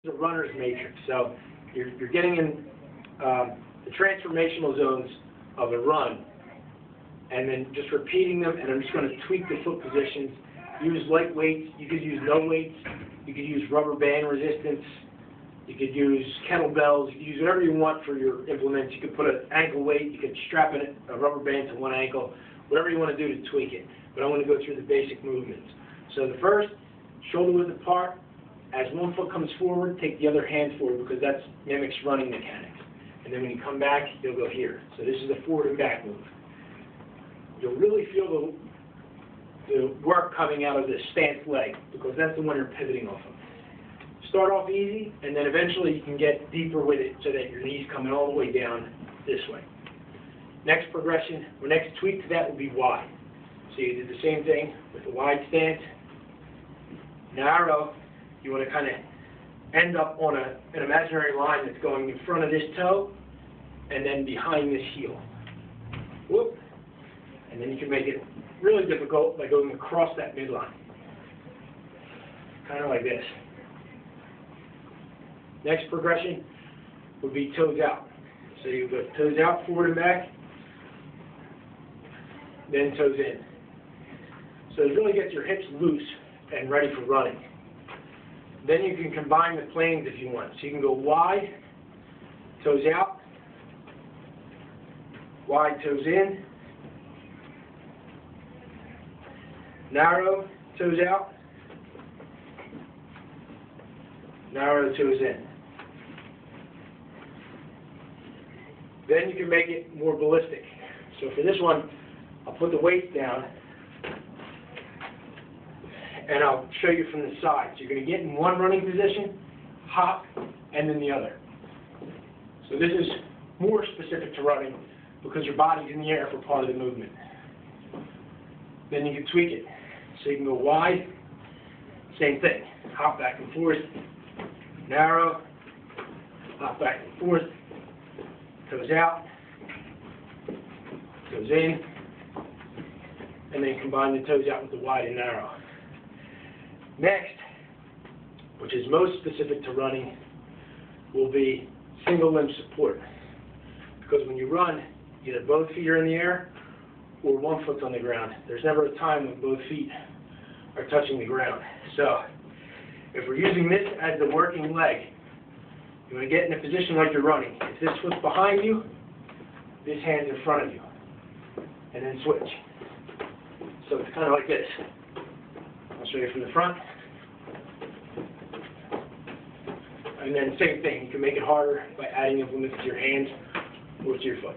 The runner's matrix. So you're getting in the transformational zones of a run, and then just repeating them, and I'm just going to tweak the foot positions. Use light weights. You could use no weights. You could use rubber band resistance. You could use kettlebells. You could use whatever you want for your implements. You could put an ankle weight. You could strap a rubber band to one ankle. Whatever you want to do to tweak it. But I want to go through the basic movements. So the first, shoulder width apart. As one foot comes forward, take the other hand forward because that mimics running mechanics. And then when you come back, you'll go here. So this is a forward and back move. You'll really feel the work coming out of the stance leg because that's the one you're pivoting off of. Start off easy, and then eventually you can get deeper with it so that your knee's coming all the way down this way. Next progression, or next tweak to that will be wide. So you did the same thing with the wide stance. Narrow. You want to kind of end up on an imaginary line that's going in front of this toe and then behind this heel. Whoop. And then you can make it really difficult by going across that midline. Kind of like this. Next progression would be toes out. So you go toes out, forward and back, then toes in. So it really gets your hips loose and ready for running. Then you can combine the planes if you want. So you can go wide, toes out, wide, toes in, narrow, toes out, narrow, toes in. Then you can make it more ballistic. So for this one, I'll put the weights down, and I'll show you from the side. So you're going to get in one running position, hop, and then the other. So this is more specific to running because your body's in the air for part of the movement. Then you can tweak it. So you can go wide, same thing. Hop back and forth, narrow, hop back and forth, toes out, toes in, and then combine the toes out with the wide and narrow. Next, which is most specific to running, will be single limb support. Because when you run, either both feet are in the air or one foot's on the ground. There's never a time when both feet are touching the ground. So, if we're using this as the working leg, you want to get in a position like you're running. If this foot's behind you, this hand's in front of you. And then switch. So it's kind of like this. I'll show you from the front. And then same thing, you can make it harder by adding implements to your hands or to your foot.